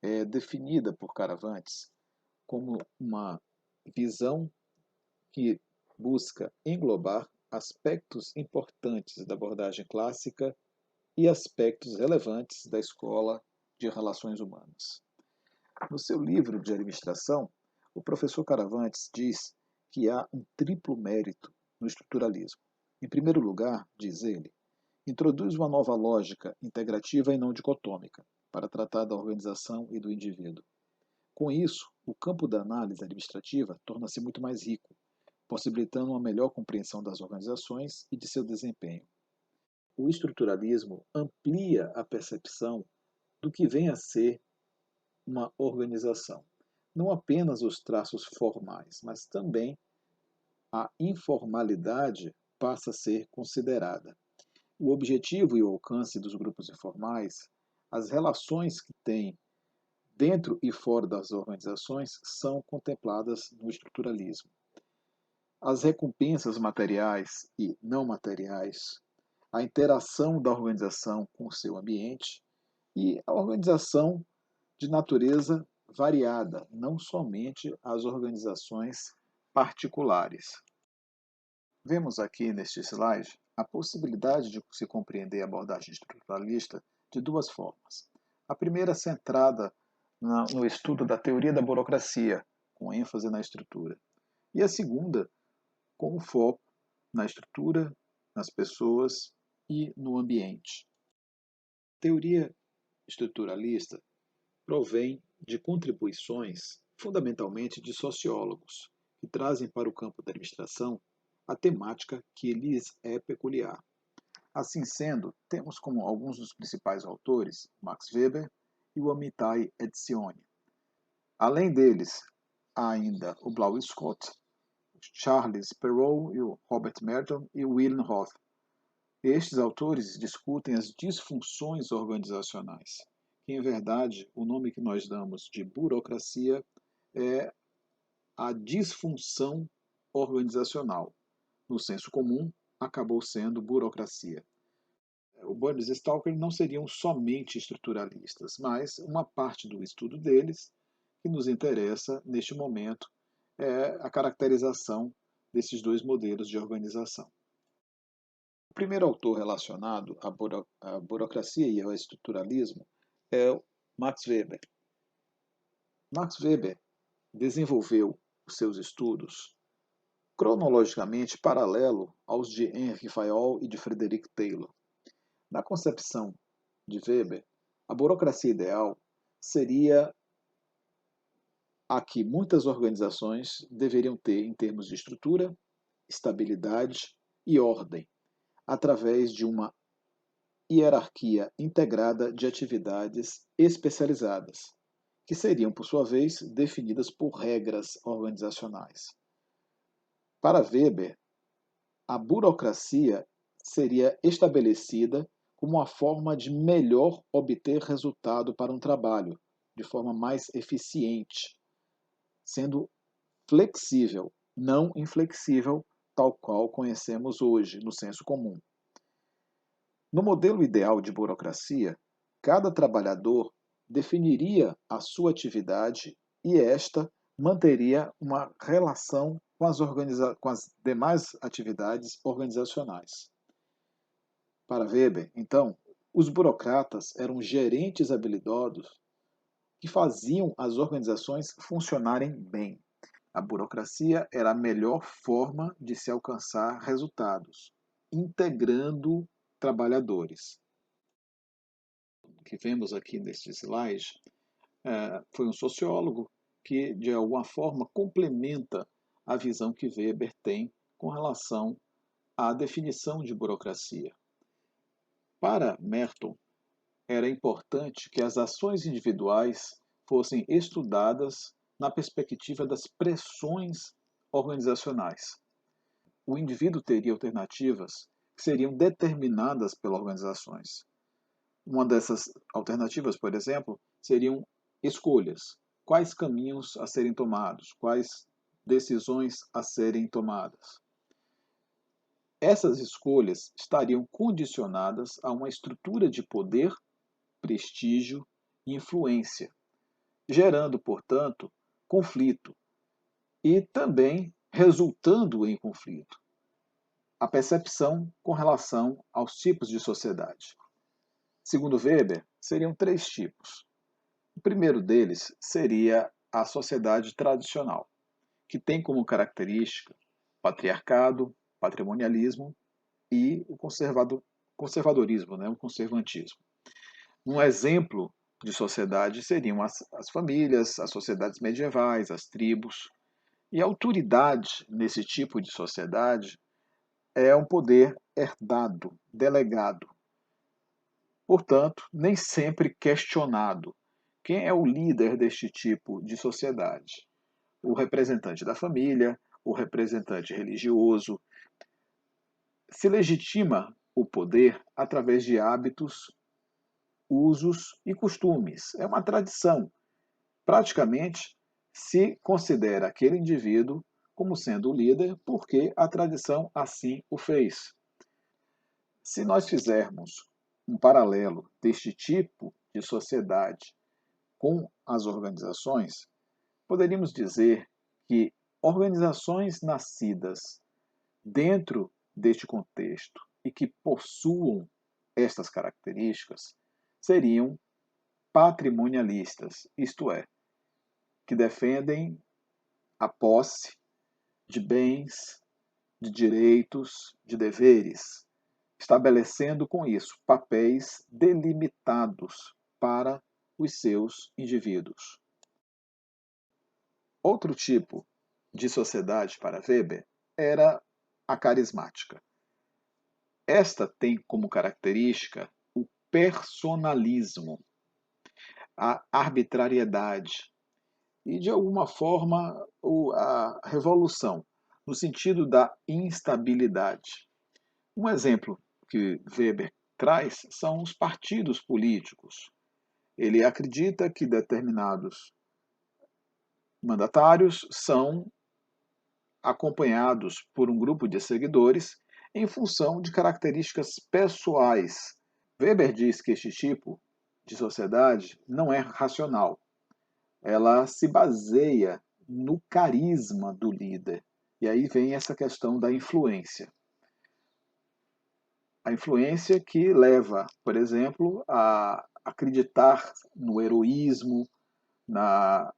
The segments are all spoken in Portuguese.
é definida por Caravantes como uma visão que busca englobar aspectos importantes da abordagem clássica e aspectos relevantes da escola de relações humanas. No seu livro de administração, o professor Caravantes diz que há um triplo mérito no estruturalismo. Em primeiro lugar, diz ele, introduz uma nova lógica integrativa e não dicotômica para tratar da organização e do indivíduo. Com isso, o campo da análise administrativa torna-se muito mais rico, possibilitando uma melhor compreensão das organizações e de seu desempenho. O estruturalismo amplia a percepção do que vem a ser uma organização. Não apenas os traços formais, mas também a informalidade passa a ser considerada. O objetivo e o alcance dos grupos informais, as relações que têm dentro e fora das organizações são contempladas no estruturalismo. As recompensas materiais e não materiais, a interação da organização com o seu ambiente e a organização de natureza variada, não somente as organizações particulares. Vemos aqui neste slide a possibilidade de se compreender a abordagem estruturalista de duas formas. A primeira centrada no estudo da teoria da burocracia, com ênfase na estrutura. E a segunda, com o foco na estrutura, nas pessoas e no ambiente. A teoria estruturalista provém de contribuições, fundamentalmente de sociólogos, que trazem para o campo da administração a temática que lhes é peculiar. Assim sendo, temos como alguns dos principais autores Max Weber e o Amitai Etzioni. Além deles, há ainda o Blau Scott, Charles Perrow, e o Robert Merton e o Wilhelm Roth. Estes autores discutem as disfunções organizacionais, que, em verdade, o nome que nós damos de burocracia é a disfunção organizacional. No senso comum, acabou sendo burocracia. O Burns e Stalker não seriam somente estruturalistas, mas uma parte do estudo deles que nos interessa neste momento é a caracterização desses dois modelos de organização. O primeiro autor relacionado à burocracia e ao estruturalismo é o Max Weber. Max Weber desenvolveu os seus estudos cronologicamente paralelo aos de Henri Fayol e de Frederick Taylor. Na concepção de Weber, a burocracia ideal seria a que muitas organizações deveriam ter em termos de estrutura, estabilidade e ordem, através de uma hierarquia integrada de atividades especializadas, que seriam, por sua vez, definidas por regras organizacionais. Para Weber, a burocracia seria estabelecida como uma forma de melhor obter resultado para um trabalho, de forma mais eficiente, sendo flexível, não inflexível, tal qual conhecemos hoje no senso comum. No modelo ideal de burocracia, cada trabalhador definiria a sua atividade e esta manteria uma relação com as demais atividades organizacionais. Para Weber, então, os burocratas eram gerentes habilidosos que faziam as organizações funcionarem bem. A burocracia era a melhor forma de se alcançar resultados, integrando trabalhadores. O que vemos aqui neste slide foi um sociólogo que, de alguma forma, complementa a visão que Weber tem com relação à definição de burocracia. Para Merton, era importante que as ações individuais fossem estudadas na perspectiva das pressões organizacionais. O indivíduo teria alternativas que seriam determinadas pelas organizações. Uma dessas alternativas, por exemplo, seriam escolhas. Quais caminhos a serem tomados? Quais decisões a serem tomadas? Essas escolhas estariam condicionadas a uma estrutura de poder, prestígio e influência. gerando, portanto, conflito e também resultando em conflito. A percepção com relação aos tipos de sociedade. Segundo Weber, seriam 3 tipos. O primeiro deles seria a sociedade tradicional, que tem como característica patriarcado, patrimonialismo e o conservadorismo, o conservantismo. Um exemplo de sociedade seriam as famílias, as sociedades medievais, as tribos. E a autoridade nesse tipo de sociedade é um poder herdado, delegado. Portanto, nem sempre questionado. Quem é o líder deste tipo de sociedade? O representante da família, o representante religioso. Se legitima o poder através de hábitos, usos e costumes. É uma tradição. Praticamente, se considera aquele indivíduo como sendo o líder porque a tradição assim o fez. Se nós fizermos um paralelo deste tipo de sociedade com as organizações, poderíamos dizer que organizações nascidas dentro deste contexto e que possuam estas características seriam patrimonialistas, isto é, que defendem a posse de bens, de direitos, de deveres, estabelecendo com isso papéis delimitados para os seus indivíduos. Outro tipo de sociedade para Weber era a carismática. Esta tem como característica o personalismo, a arbitrariedade e, de alguma forma, a revolução, no sentido da instabilidade. Um exemplo que Weber traz são os partidos políticos. Ele acredita que determinados mandatários são acompanhados por um grupo de seguidores em função de características pessoais. Weber diz que este tipo de sociedade não é racional. Ela se baseia no carisma do líder. E aí vem essa questão da influência. A influência que leva, por exemplo, a acreditar no heroísmo, na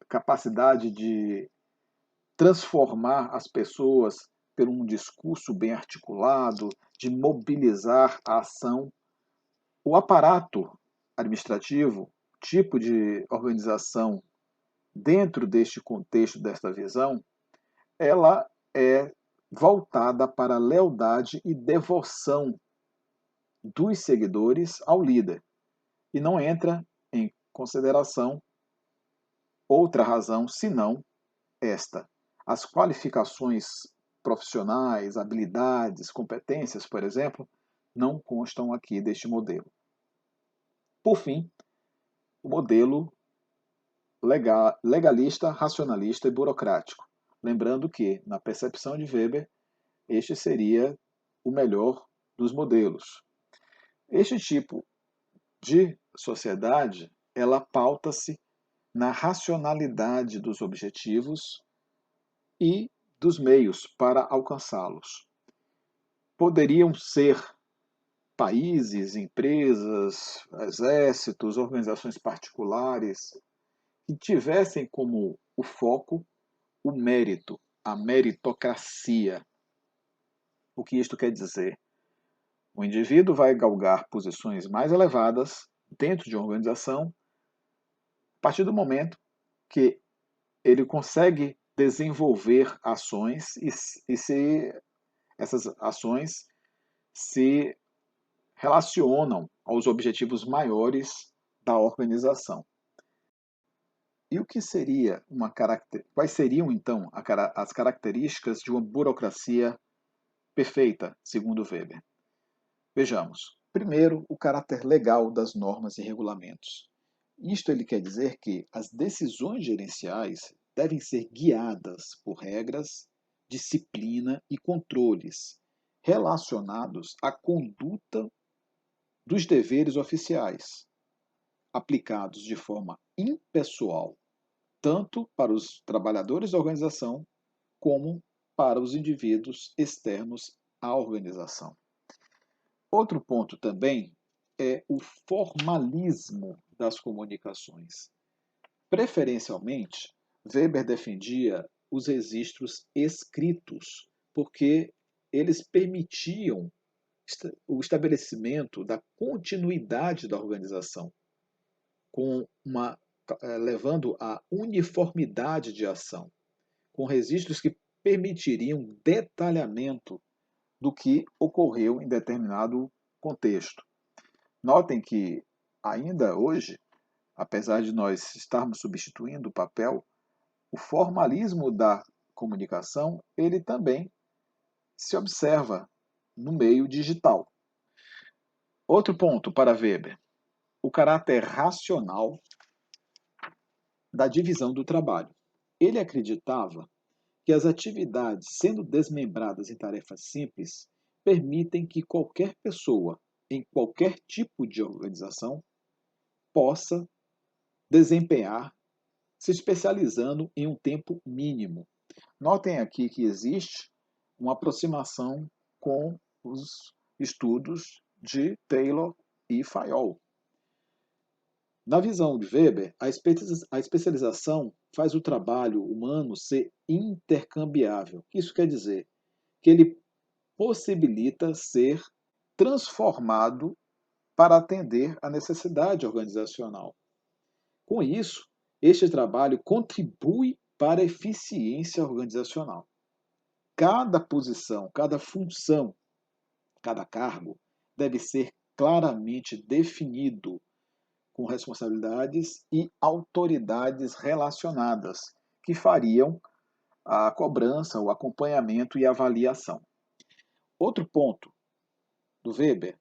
capacidade de transformar as pessoas por um discurso bem articulado, de mobilizar a ação. O aparato administrativo, tipo de organização dentro deste contexto, desta visão, ela é voltada para a lealdade e devoção dos seguidores ao líder e não entra em consideração outra razão senão esta. As qualificações profissionais, habilidades, competências, por exemplo, não constam aqui deste modelo. Por fim, o modelo legalista, racionalista e burocrático. Lembrando que, na percepção de Weber, este seria o melhor dos modelos. Este tipo de sociedade, ela pauta-se na racionalidade dos objetivos e dos meios para alcançá-los. Poderiam ser países, empresas, exércitos, organizações particulares que tivessem como o foco o mérito, a meritocracia. O que isto quer dizer? O indivíduo vai galgar posições mais elevadas dentro de uma organização a partir do momento que ele consegue desenvolver ações e se essas ações se relacionam aos objetivos maiores da organização. E o que seria quais seriam então as características de uma burocracia perfeita, segundo Weber? Vejamos. Primeiro, o caráter legal das normas e regulamentos. Isto ele quer dizer que as decisões gerenciais devem ser guiadas por regras, disciplina e controles relacionados à conduta dos deveres oficiais. aplicados de forma impessoal, tanto para os trabalhadores da organização, como para os indivíduos externos à organização. Outro ponto também é o formalismo das comunicações. Preferencialmente, Weber defendia os registros escritos, porque eles permitiam o estabelecimento da continuidade da organização, levando à uniformidade de ação, com registros que permitiriam detalhamento do que ocorreu em determinado contexto. Notem que, ainda hoje, apesar de nós estarmos substituindo o papel, o formalismo da comunicação, ele também se observa no meio digital. Outro ponto para Weber, o caráter racional da divisão do trabalho. Ele acreditava que as atividades, sendo desmembradas em tarefas simples, permitem que qualquer pessoa, em qualquer tipo de organização, possa desempenhar, se especializando em um tempo mínimo. Notem aqui que existe uma aproximação com os estudos de Taylor e Fayol. Na visão de Weber, a especialização faz o trabalho humano ser intercambiável. Isso quer dizer que ele possibilita ser transformado para atender à necessidade organizacional. Com isso, este trabalho contribui para a eficiência organizacional. Cada posição, cada função, cada cargo deve ser claramente definido, com responsabilidades e autoridades relacionadas, que fariam a cobrança, o acompanhamento e avaliação. Outro ponto do Weber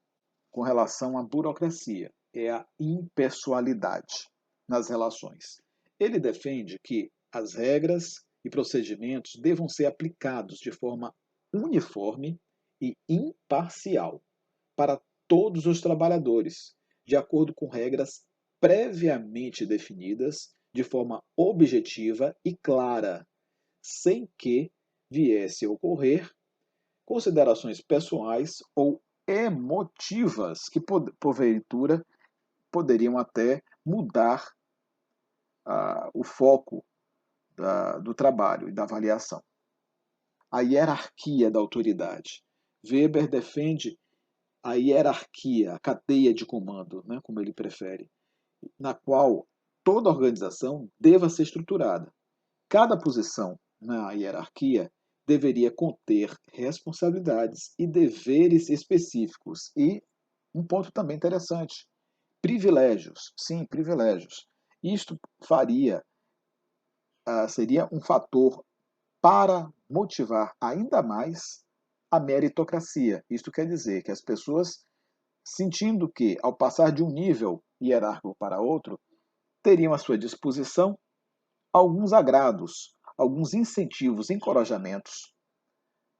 com relação à burocracia é a impessoalidade nas relações. Ele defende que as regras e procedimentos devam ser aplicados de forma uniforme e imparcial para todos os trabalhadores, de acordo com regras previamente definidas de forma objetiva e clara, sem que viesse a ocorrer considerações pessoais ou emotivas que, porventura, poderiam até mudar o foco do trabalho e da avaliação. A hierarquia da autoridade. Weber defende a hierarquia, a cadeia de comando, né, como ele prefere, na qual toda organização deva ser estruturada. Cada posição na hierarquia deveria conter responsabilidades e deveres específicos. E um ponto também interessante, privilégios. Sim, privilégios. Isto seria um fator para motivar ainda mais a meritocracia. Isto quer dizer que as pessoas, sentindo que, ao passar de um nível hierárquico para outro, teriam à sua disposição alguns agrados, alguns incentivos, encorajamentos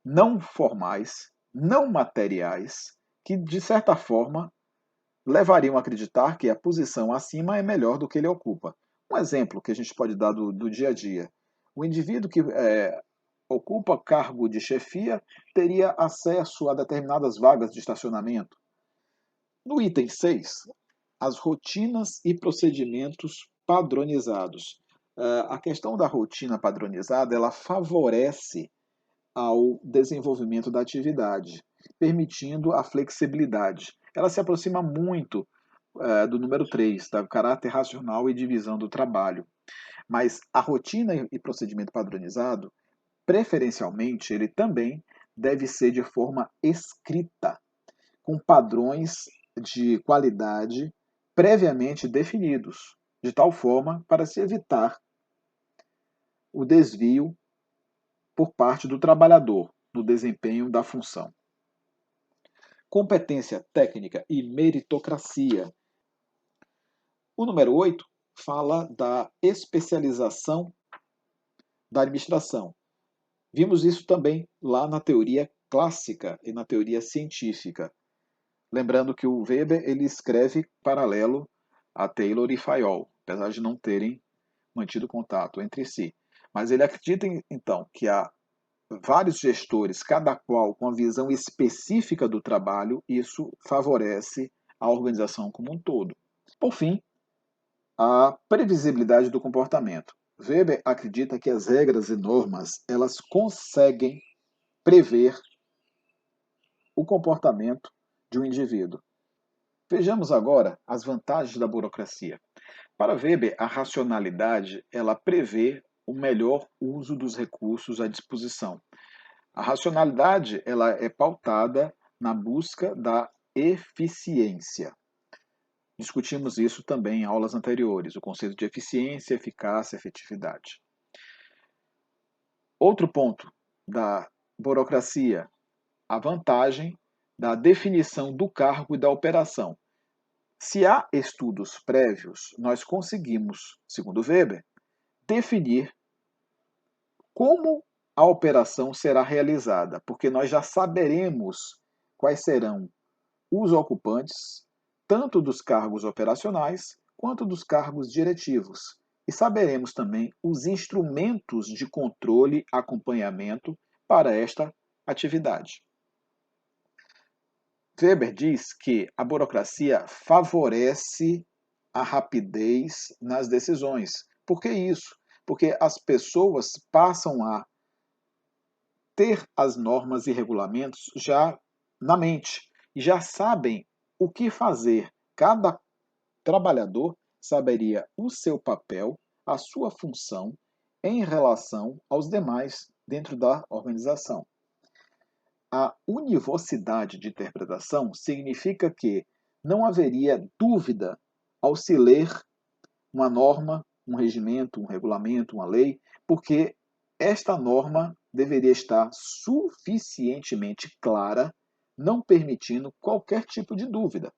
não formais, não materiais, que, de certa forma, levariam a acreditar que a posição acima é melhor do que ele ocupa. Um exemplo que a gente pode dar do dia a dia. O indivíduo que ocupa cargo de chefia teria acesso a determinadas vagas de estacionamento. No item 6, as rotinas e procedimentos padronizados. A questão da rotina padronizada, ela favorece ao desenvolvimento da atividade, permitindo a flexibilidade. Ela se aproxima muito do número 3, do caráter racional e divisão do trabalho. Mas a rotina e procedimento padronizado, preferencialmente, ele também deve ser de forma escrita, com padrões de qualidade previamente definidos, de tal forma para se evitar o desvio por parte do trabalhador no desempenho da função. Competência técnica e meritocracia. O número 8 fala da especialização da administração. Vimos isso também lá na teoria clássica e na teoria científica. Lembrando que o Weber ele escreve paralelo a Taylor e Fayol, apesar de não terem mantido contato entre si. Mas ele acredita, então, que há vários gestores, cada qual com a visão específica do trabalho, isso favorece a organização como um todo. Por fim, a previsibilidade do comportamento. Weber acredita que as regras e normas elas conseguem prever o comportamento de um indivíduo. Vejamos agora as vantagens da burocracia. Para Weber, a racionalidade ela prevê o melhor uso dos recursos à disposição. A racionalidade ela é pautada na busca da eficiência. Discutimos isso também em aulas anteriores, o conceito de eficiência, eficácia, efetividade. Outro ponto da burocracia, a vantagem da definição do cargo e da operação. Se há estudos prévios, nós conseguimos, segundo Weber, definir como a operação será realizada, porque nós já saberemos quais serão os ocupantes, tanto dos cargos operacionais quanto dos cargos diretivos. E saberemos também os instrumentos de controle e acompanhamento para esta atividade. Weber diz que a burocracia favorece a rapidez nas decisões. Por que isso? Porque as pessoas passam a ter as normas e regulamentos já na mente e já sabem o que fazer. Cada trabalhador saberia o seu papel, a sua função em relação aos demais dentro da organização. A univocidade de interpretação significa que não haveria dúvida ao se ler uma norma, um regimento, um regulamento, uma lei, porque esta norma deveria estar suficientemente clara, não permitindo qualquer tipo de dúvida.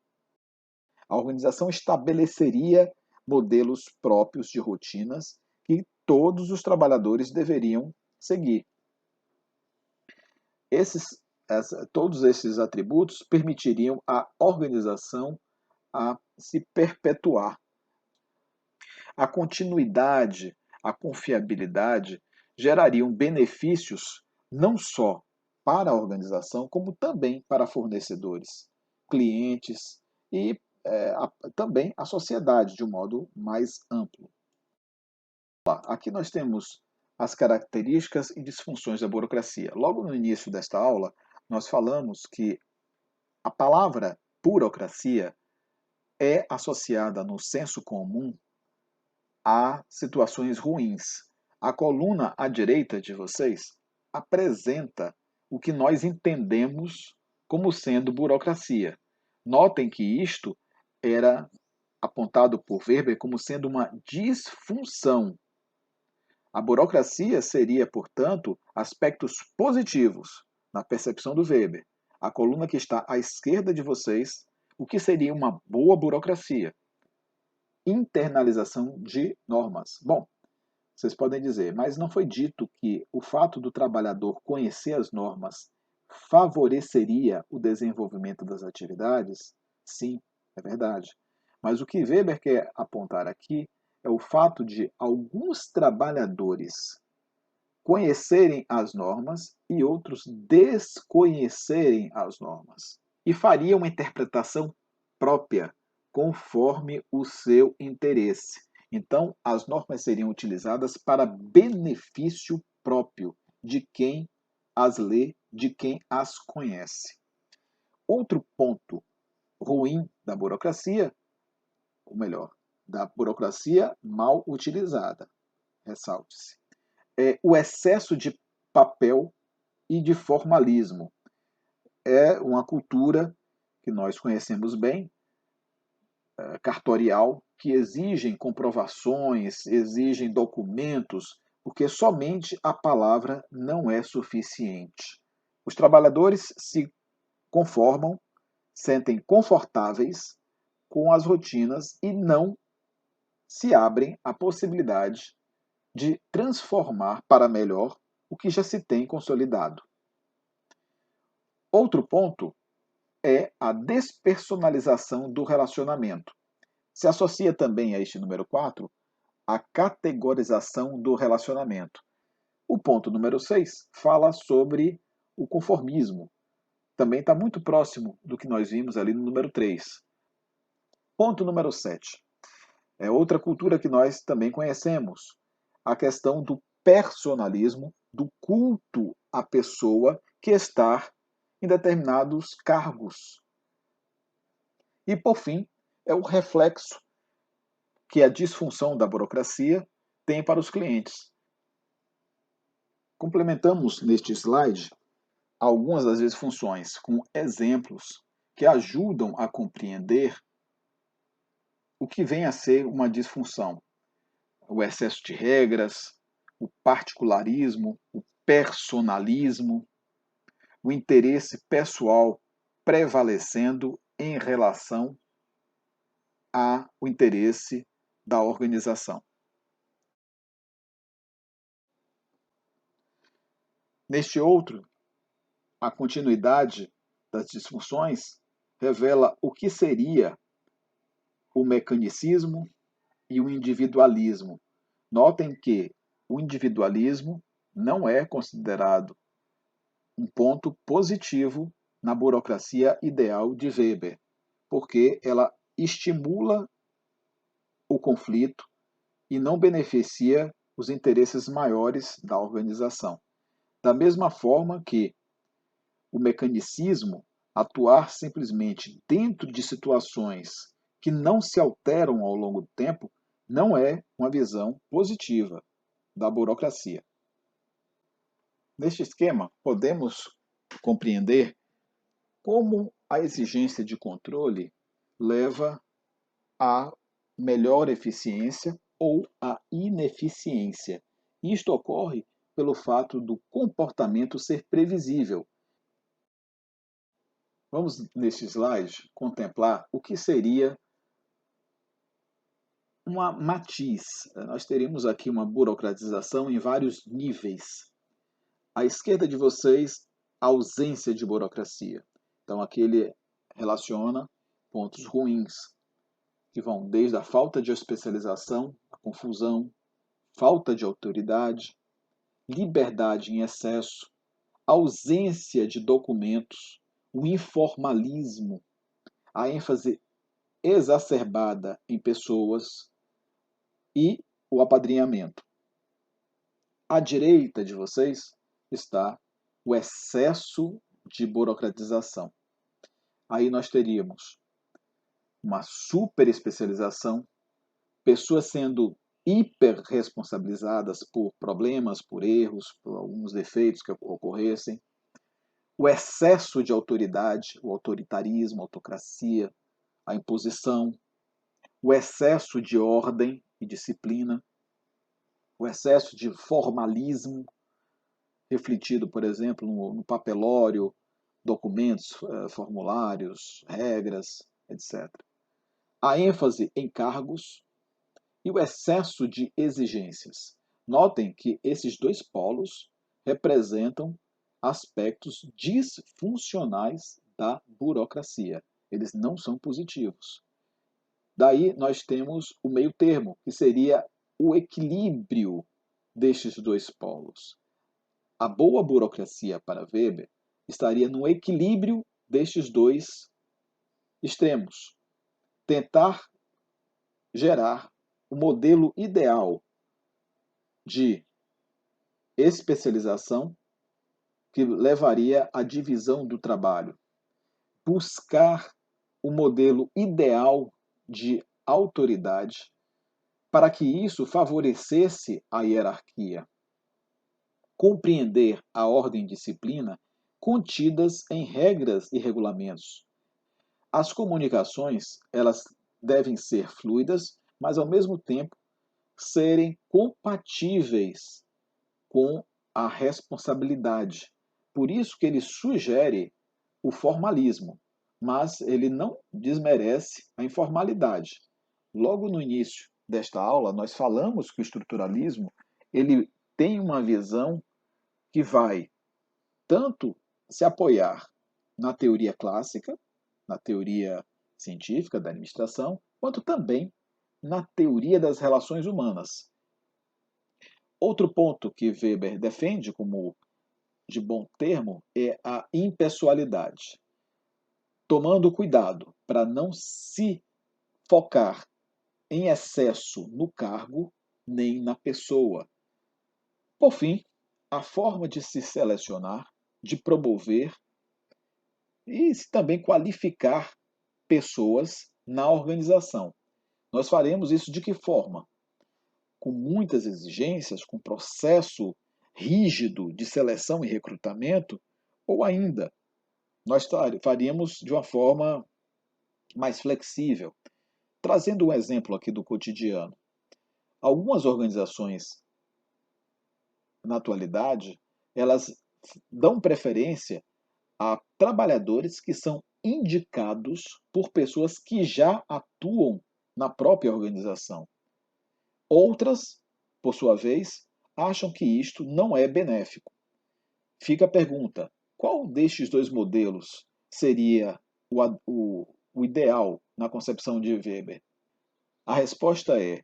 A organização estabeleceria modelos próprios de rotinas que todos os trabalhadores deveriam seguir. Todos esses atributos permitiriam à organização a se perpetuar. A continuidade, a confiabilidade gerariam benefícios não só para a organização, como também para fornecedores, clientes e também a sociedade de um modo mais amplo. Aqui nós temos as características e disfunções da burocracia. Logo no início desta aula, nós falamos que a palavra burocracia é associada no senso comum a situações ruins. A coluna à direita de vocês apresenta o que nós entendemos como sendo burocracia. Notem que isto era apontado por Weber como sendo uma disfunção. A burocracia seria, portanto, aspectos positivos na percepção do Weber. A coluna que está à esquerda de vocês, o que seria uma boa burocracia? Internalização de normas. Bom, vocês podem dizer, mas não foi dito que o fato do trabalhador conhecer as normas favoreceria o desenvolvimento das atividades? Sim, é verdade. Mas o que Weber quer apontar aqui é o fato de alguns trabalhadores conhecerem as normas e outros desconhecerem as normas e fariam uma interpretação própria conforme o seu interesse. Então, as normas seriam utilizadas para benefício próprio de quem as lê, de quem as conhece. Outro ponto ruim da burocracia, ou melhor, da burocracia mal utilizada, ressalte-se, é o excesso de papel e de formalismo. É uma cultura que nós conhecemos bem, cartorial, que exigem comprovações, exigem documentos, porque somente a palavra não é suficiente. Os trabalhadores se conformam, sentem confortáveis com as rotinas e não se abrem à possibilidade de transformar para melhor o que já se tem consolidado. Outro ponto é a despersonalização do relacionamento. Se associa também a este número 4 a categorização do relacionamento. O ponto número 6 fala sobre o conformismo. Também está muito próximo do que nós vimos ali no número 3. Ponto número 7. É outra cultura que nós também conhecemos. A questão do personalismo, do culto à pessoa que está em determinados cargos. E, por fim, é o reflexo que a disfunção da burocracia tem para os clientes. Complementamos neste slide algumas das disfunções com exemplos que ajudam a compreender o que vem a ser uma disfunção. O excesso de regras, o particularismo, o personalismo, o interesse pessoal prevalecendo em relação ao interesse da organização. Neste outro, a continuidade das disfunções revela o que seria o mecanicismo e o individualismo. Notem que o individualismo não é considerado um ponto positivo na burocracia ideal de Weber, porque ela estimula o conflito e não beneficia os interesses maiores da organização. Da mesma forma que o mecanicismo, atuar simplesmente dentro de situações que não se alteram ao longo do tempo, não é uma visão positiva da burocracia. Neste esquema, podemos compreender como a exigência de controle leva à melhor eficiência ou à ineficiência. Isto ocorre pelo fato do comportamento ser previsível. Vamos, neste slide, contemplar o que seria uma matiz. Nós teríamos aqui uma burocratização em vários níveis. À esquerda de vocês, a ausência de burocracia. Então, aqui ele relaciona pontos ruins, que vão desde a falta de especialização, a confusão, falta de autoridade, liberdade em excesso, ausência de documentos, o informalismo, a ênfase exacerbada em pessoas e o apadrinhamento. À direita de vocês está o excesso de burocratização. Aí nós teríamos uma super especialização, pessoas sendo hiperresponsabilizadas por problemas, por erros, por alguns defeitos que ocorressem, o excesso de autoridade, o autoritarismo, a autocracia, a imposição, o excesso de ordem e disciplina, o excesso de formalismo, refletido, por exemplo, no papelório, documentos, formulários, regras, etc. A ênfase em cargos e o excesso de exigências. Notem que esses dois polos representam aspectos disfuncionais da burocracia. Eles não são positivos. Daí nós temos o meio termo, que seria o equilíbrio destes dois polos. A boa burocracia para Weber estaria no equilíbrio destes dois extremos. Tentar gerar o modelo ideal de especialização que levaria à divisão do trabalho. Buscar o modelo ideal de autoridade para que isso favorecesse a hierarquia. Compreender a ordem e disciplina contidas em regras e regulamentos. As comunicações, elas devem ser fluidas, mas ao mesmo tempo serem compatíveis com a responsabilidade. Por isso que ele sugere o formalismo, mas ele não desmerece a informalidade. Logo no início desta aula, nós falamos que o estruturalismo ele tem uma visão que vai tanto se apoiar na teoria clássica, na teoria científica da administração, quanto também na teoria das relações humanas. Outro ponto que Weber defende como de bom termo é a impessoalidade, tomando cuidado para não se focar em excesso no cargo nem na pessoa. Por fim, a forma de se selecionar, de promover e também qualificar pessoas na organização. Nós faremos isso de que forma? Com muitas exigências, com processo rígido de seleção e recrutamento, ou ainda nós faríamos de uma forma mais flexível. Trazendo um exemplo aqui do cotidiano. Algumas organizações, na atualidade, elas dão preferência a trabalhadores que são indicados por pessoas que já atuam na própria organização. Outras, por sua vez, acham que isto não é benéfico. Fica a pergunta: qual destes dois modelos seria o ideal na concepção de Weber? A resposta é: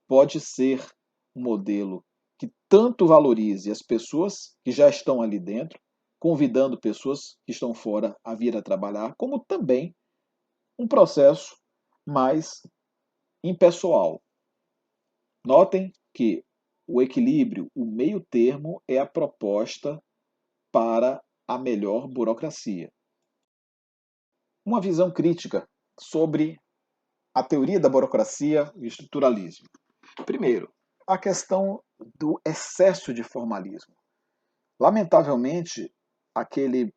pode ser um modelo que tanto valorize as pessoas que já estão ali dentro, convidando pessoas que estão fora a vir a trabalhar, como também um processo mais impessoal. Notem que o equilíbrio, o meio termo, é a proposta para a melhor burocracia. Uma visão crítica sobre a teoria da burocracia e estruturalismo. Primeiro, a questão do excesso de formalismo. Lamentavelmente, aquele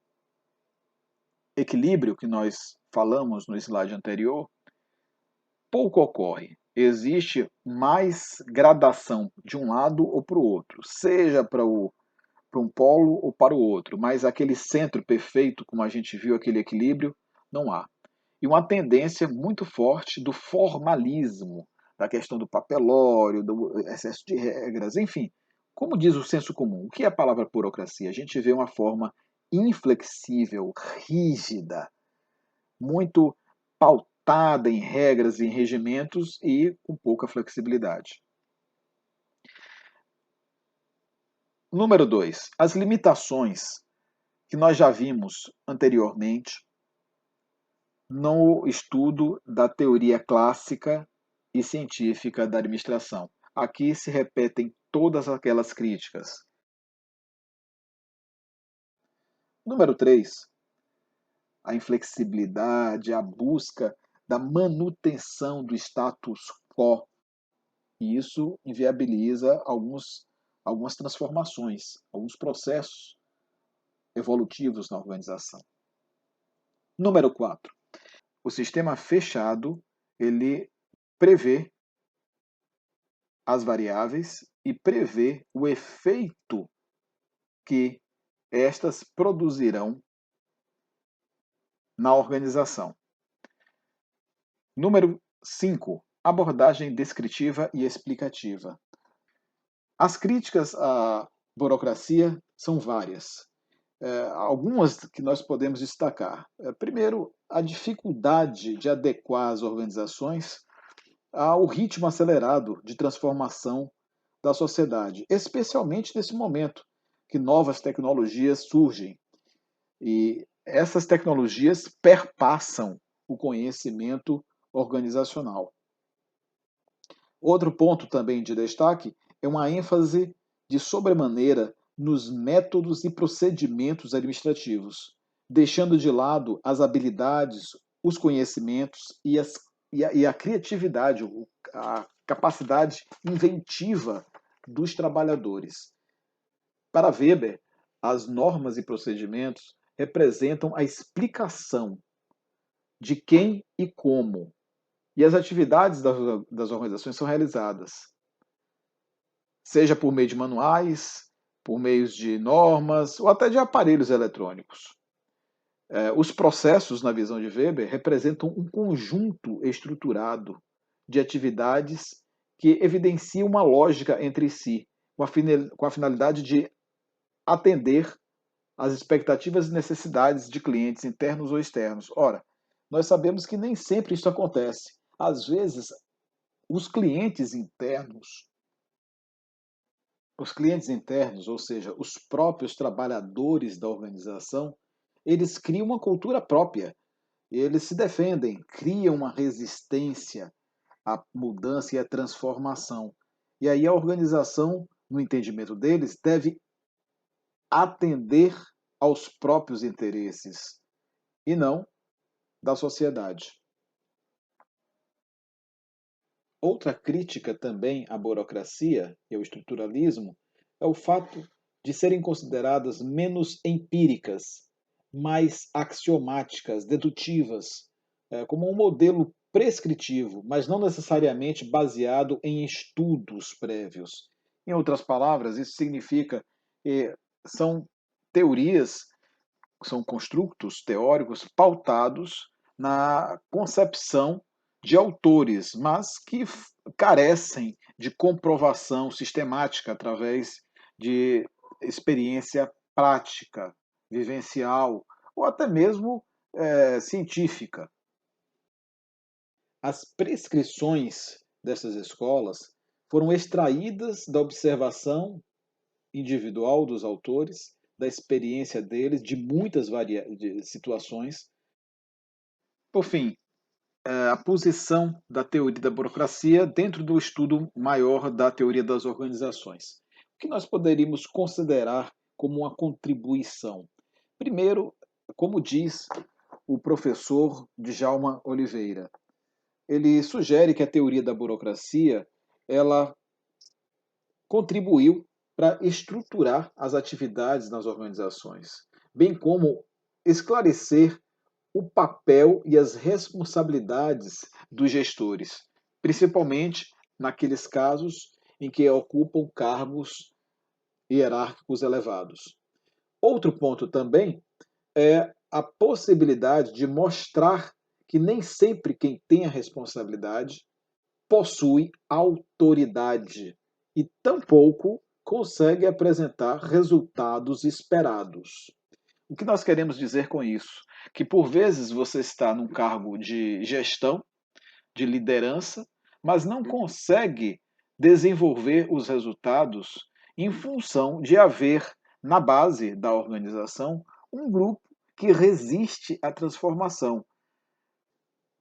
equilíbrio que nós falamos no slide anterior pouco ocorre. Existe mais gradação de um lado ou para o outro, seja para um polo ou para o outro, mas aquele centro perfeito, como a gente viu, aquele equilíbrio, não há. E uma tendência muito forte do formalismo, da questão do papelório, do excesso de regras, enfim. Como diz o senso comum, o que é a palavra burocracia? A gente vê uma forma inflexível, rígida, muito pautada em regras e em regimentos e com pouca flexibilidade. Número 2. As limitações que nós já vimos anteriormente no estudo da teoria clássica e científica da administração. Aqui se repetem todas aquelas críticas. Número 3. A inflexibilidade, a busca da manutenção do status quo. E isso inviabiliza algumas transformações, alguns processos evolutivos na organização. Número 4. O sistema fechado, ele prevê as variáveis e prevê o efeito que estas produzirão na organização. Número 5. Abordagem descritiva e explicativa. As críticas à burocracia são várias. Algumas que nós podemos destacar. Primeiro, a dificuldade de adequar as organizações ao ritmo acelerado de transformação da sociedade, especialmente nesse momento que novas tecnologias surgem. E essas tecnologias perpassam o conhecimento organizacional. Outro ponto também de destaque é uma ênfase de sobremaneira nos métodos e procedimentos administrativos, deixando de lado as habilidades, os conhecimentos e a criatividade, a capacidade inventiva dos trabalhadores. Para Weber, as normas e procedimentos representam a explicação de quem e como, e as atividades das organizações são realizadas, seja por meio de manuais, por meio de normas ou até de aparelhos eletrônicos. Os processos, na visão de Weber, representam um conjunto estruturado de atividades que evidenciam uma lógica entre si, com a finalidade de atender às expectativas e necessidades de clientes internos ou externos. Ora, nós sabemos que nem sempre isso acontece. Às vezes, os clientes internos, ou seja, os próprios trabalhadores da organização, eles criam uma cultura própria. Eles se defendem, criam uma resistência à mudança e à transformação. E aí a organização, no entendimento deles, deve atender aos próprios interesses e não da sociedade. Outra crítica também à burocracia e ao estruturalismo é o fato de serem consideradas menos empíricas, mais axiomáticas, dedutivas, como um modelo prescritivo, mas não necessariamente baseado em estudos prévios. Em outras palavras, isso significa que são teorias, são construtos teóricos pautados na concepção de autores, mas que carecem de comprovação sistemática através de experiência prática, vivencial ou até mesmo científica. As prescrições dessas escolas foram extraídas da observação individual dos autores, da experiência deles, de muitas situações. Por fim, a posição da teoria da burocracia dentro do estudo maior da teoria das organizações. O que nós poderíamos considerar como uma contribuição? Primeiro, como diz o professor Djalma Oliveira, ele sugere que a teoria da burocracia ela contribuiu para estruturar as atividades nas organizações, bem como esclarecer o papel e as responsabilidades dos gestores, principalmente naqueles casos em que ocupam cargos hierárquicos elevados. Outro ponto também é a possibilidade de mostrar que nem sempre quem tem a responsabilidade possui autoridade e tampouco consegue apresentar resultados esperados. O que nós queremos dizer com isso? Que por vezes você está num cargo de gestão, de liderança, mas não consegue desenvolver os resultados em função de haver na base da organização um grupo que resiste à transformação.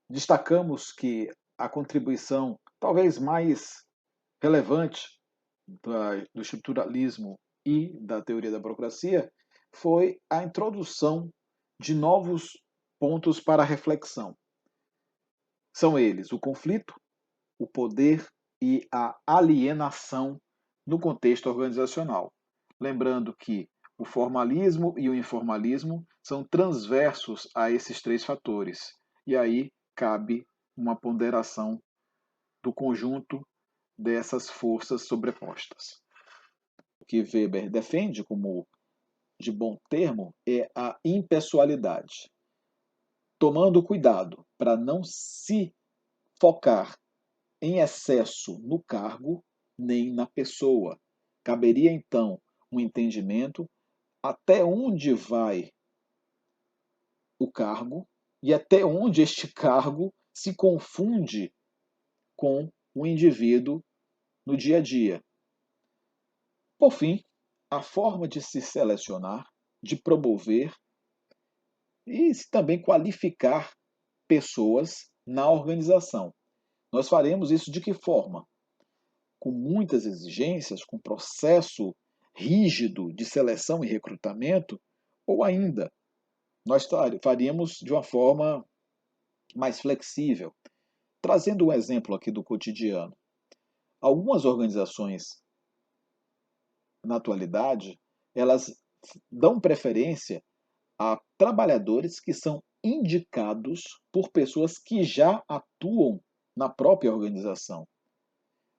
Destacamos que a contribuição talvez mais relevante do estruturalismo e da teoria da burocracia foi a introdução de novos pontos para reflexão. São eles o conflito, o poder e a alienação no contexto organizacional. Lembrando que o formalismo e o informalismo são transversos a esses três fatores. E aí cabe uma ponderação do conjunto dessas forças sobrepostas. O que Weber defende como de bom termo é a impessoalidade, tomando cuidado para não se focar em excesso no cargo nem na pessoa. Caberia então um entendimento até onde vai o cargo e até onde este cargo se confunde com o indivíduo no dia a dia. Por fim, a forma de se selecionar, de promover e também qualificar pessoas na organização. Nós faremos isso de que forma? Com muitas exigências, com processo rígido de seleção e recrutamento, ou ainda nós faríamos de uma forma mais flexível. Trazendo um exemplo aqui do cotidiano. Algumas organizações, na atualidade, elas dão preferência a trabalhadores que são indicados por pessoas que já atuam na própria organização.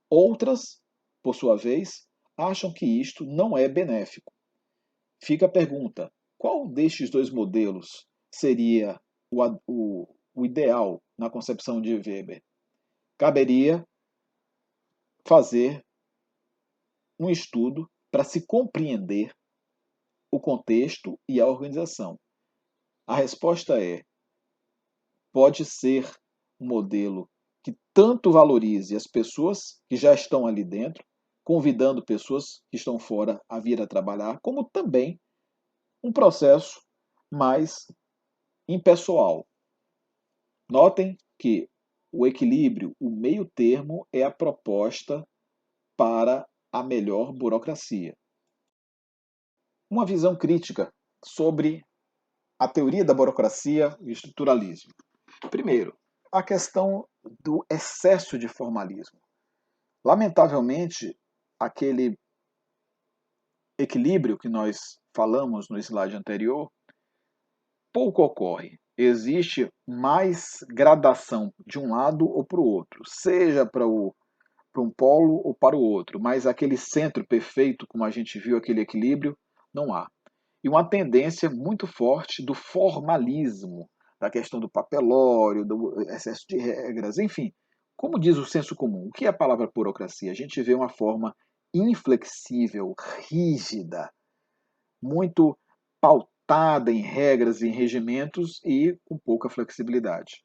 Outras, por sua vez, acham que isto não é benéfico. Fica a pergunta: qual destes dois modelos seria o ideal na concepção de Weber? Caberia fazer um estudo para se compreender o contexto e a organização. A resposta é: pode ser um modelo que tanto valorize as pessoas que já estão ali dentro, convidando pessoas que estão fora a vir a trabalhar, como também um processo mais impessoal. Notem que o equilíbrio, o meio termo, é a proposta para a melhor burocracia. Uma visão crítica sobre a teoria da burocracia e o estruturalismo. Primeiro, a questão do excesso de formalismo. Lamentavelmente, aquele equilíbrio que nós falamos no slide anterior pouco ocorre. Existe mais gradação de um lado ou para o outro, seja para um polo ou para o outro, mas aquele centro perfeito, como a gente viu, aquele equilíbrio, não há. E uma tendência muito forte do formalismo, da questão do papelório, do excesso de regras, enfim. Como diz o senso comum, o que é a palavra burocracia? A gente vê uma forma inflexível, rígida, muito pautada em regras e em regimentos e com pouca flexibilidade.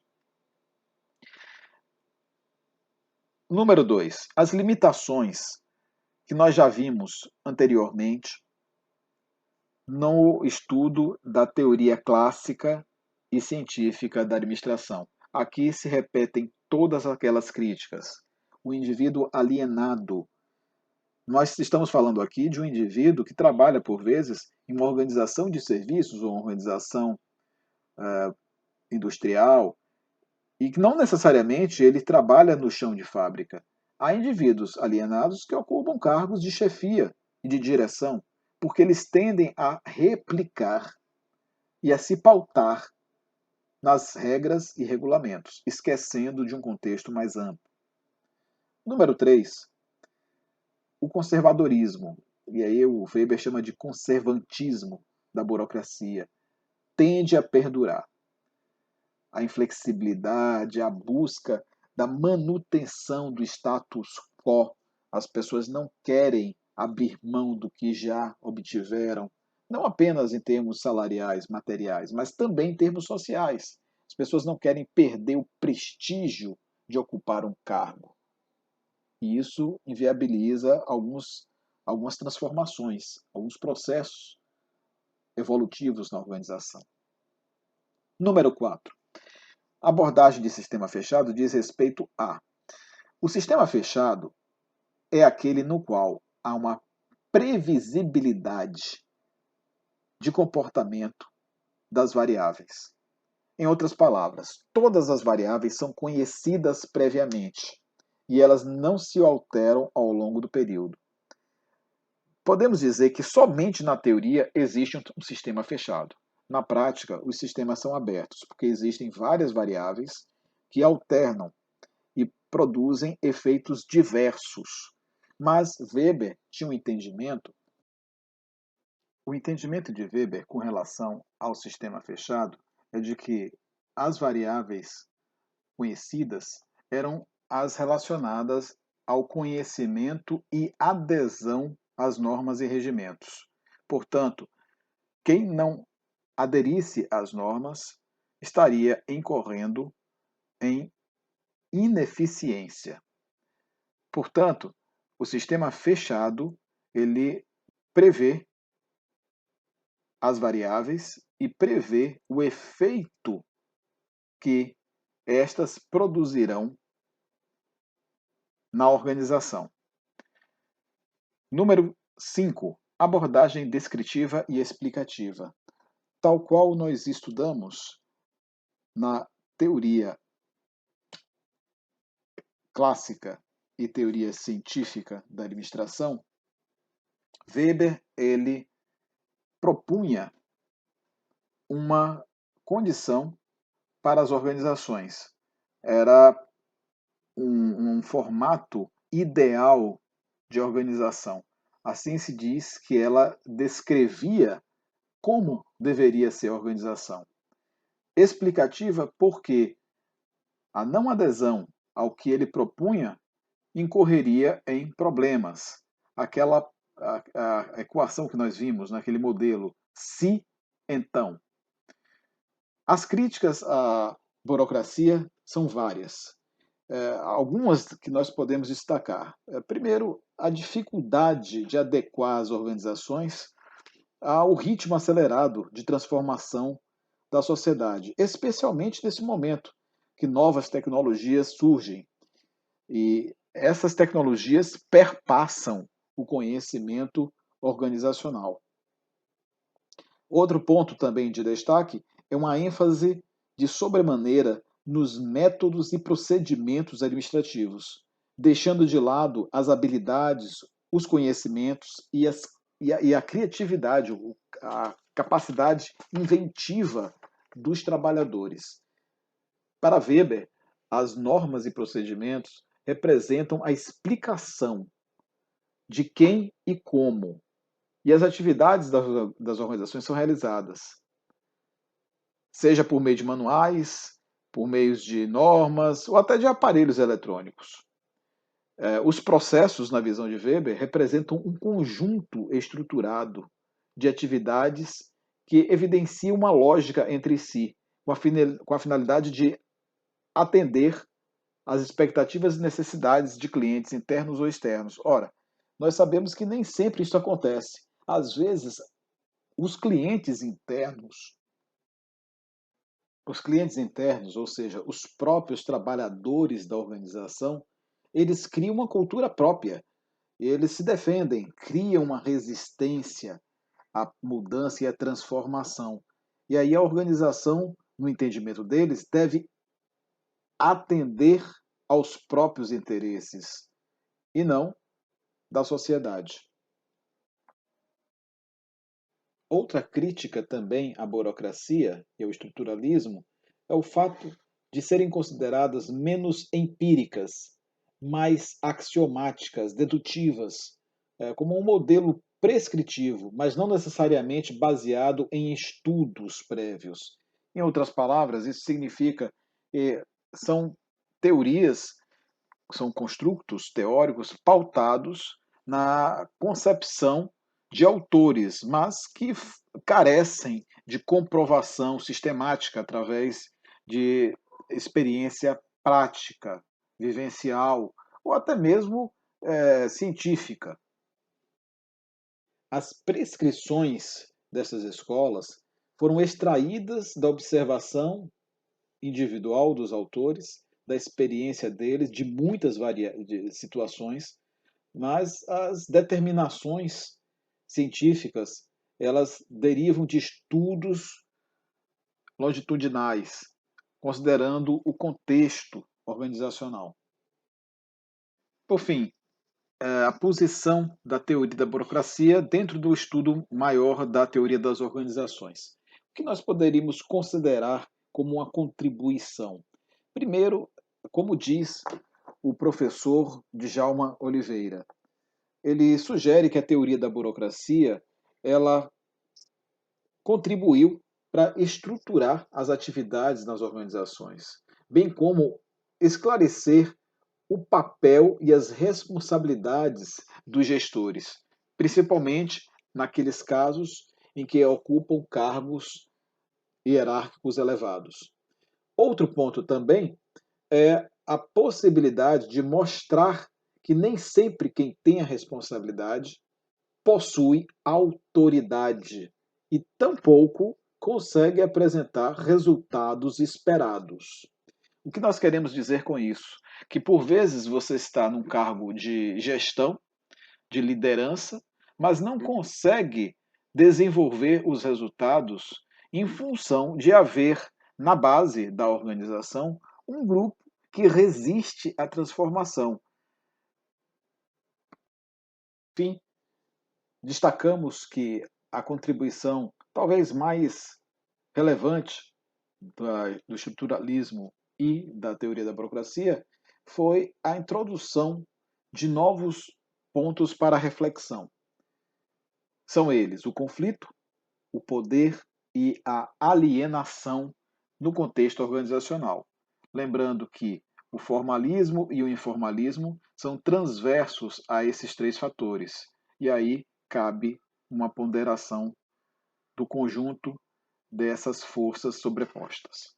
Número 2, as limitações que nós já vimos anteriormente no estudo da teoria clássica e científica da administração. Aqui se repetem todas aquelas críticas. O indivíduo alienado. Nós estamos falando aqui de um indivíduo que trabalha, por vezes, em uma organização de serviços ou uma organização industrial e que não necessariamente ele trabalha no chão de fábrica. Há indivíduos alienados que ocupam cargos de chefia e de direção, porque eles tendem a replicar e a se pautar nas regras e regulamentos, esquecendo de um contexto mais amplo. Número 3, o conservadorismo. E aí o Weber chama de conservantismo da burocracia. Tende a perdurar. A inflexibilidade, a busca da manutenção do status quo. As pessoas não querem abrir mão do que já obtiveram, não apenas em termos salariais, materiais, mas também em termos sociais. As pessoas não querem perder o prestígio de ocupar um cargo. E isso inviabiliza algumas transformações, alguns processos evolutivos na organização. Número 4. A abordagem de sistema fechado diz respeito a: o sistema fechado é aquele no qual há uma previsibilidade de comportamento das variáveis. Em outras palavras, todas as variáveis são conhecidas previamente e elas não se alteram ao longo do período. Podemos dizer que somente na teoria existe um sistema fechado. Na prática, os sistemas são abertos, porque existem várias variáveis que alternam e produzem efeitos diversos. Mas Weber tinha um entendimento. O entendimento de Weber com relação ao sistema fechado é de que as variáveis conhecidas eram as relacionadas ao conhecimento e adesão às normas e regimentos. Portanto, quem não aderisse às normas estaria incorrendo em ineficiência. Portanto, o sistema fechado, ele prevê as variáveis e prevê o efeito que estas produzirão na organização. Número 5. Abordagem descritiva e explicativa. Tal qual nós estudamos na teoria clássica e teoria científica da administração, Weber ele propunha uma condição para as organizações. Era um formato ideal de organização. Assim se diz que ela descrevia como deveria ser a organização. Explicativa porque a não adesão ao que ele propunha incorreria em problemas. Aquela a equação que nós vimos naquele modelo, se então. As críticas a burocracia são várias. Algumas que nós podemos destacar. Primeiro, a dificuldade de adequar as organizações ao ritmo acelerado de transformação da sociedade, especialmente nesse momento que novas tecnologias surgem e essas tecnologias perpassam o conhecimento organizacional. Outro ponto também de destaque é uma ênfase de sobremaneira nos métodos e procedimentos administrativos, deixando de lado as habilidades, os conhecimentos e a criatividade, a capacidade inventiva dos trabalhadores. Para Weber, as normas e procedimentos representam a explicação de quem e como, e as atividades das organizações são realizadas, seja por meio de manuais, por meio de normas ou até de aparelhos eletrônicos. Os processos, na visão de Weber, representam um conjunto estruturado de atividades que evidenciam uma lógica entre si, com a finalidade de atender às expectativas e necessidades de clientes internos ou externos. Ora, nós sabemos que nem sempre isso acontece. Às vezes, os clientes internos, ou seja, os próprios trabalhadores da organização, eles criam uma cultura própria. Eles se defendem, criam uma resistência à mudança e à transformação. E aí a organização, no entendimento deles, deve atender aos próprios interesses e não da sociedade. Outra crítica também à burocracia e ao estruturalismo é o fato de serem consideradas menos empíricas, mais axiomáticas, dedutivas, como um modelo prescritivo, mas não necessariamente baseado em estudos prévios. Em outras palavras, isso significa que são teorias, são construtos teóricos pautados na concepção de autores, mas que carecem de comprovação sistemática através de experiência prática, vivencial ou até mesmo científica. As prescrições dessas escolas foram extraídas da observação individual dos autores, da experiência deles, de muitas situações, mas as determinações científicas, elas derivam de estudos longitudinais, considerando o contexto organizacional. Por fim, a posição da teoria da burocracia dentro do estudo maior da teoria das organizações. O que nós poderíamos considerar como uma contribuição? Primeiro, como diz o professor Djalma Oliveira, ele sugere que a teoria da burocracia ela contribuiu para estruturar as atividades nas organizações, bem como esclarecer o papel e as responsabilidades dos gestores, principalmente naqueles casos em que ocupam cargos hierárquicos elevados. Outro ponto também é a possibilidade de mostrar que nem sempre quem tem a responsabilidade possui autoridade e tampouco consegue apresentar resultados esperados. O que nós queremos dizer com isso? Que por vezes você está num cargo de gestão, de liderança, mas não consegue desenvolver os resultados em função de haver na base da organização um grupo que resiste à transformação. Enfim, destacamos que a contribuição talvez mais relevante do estruturalismo e da teoria da burocracia foi a introdução de novos pontos para reflexão. São eles o conflito, o poder e a alienação no contexto organizacional. Lembrando que o formalismo e o informalismo são transversos a esses três fatores. E aí cabe uma ponderação do conjunto dessas forças sobrepostas.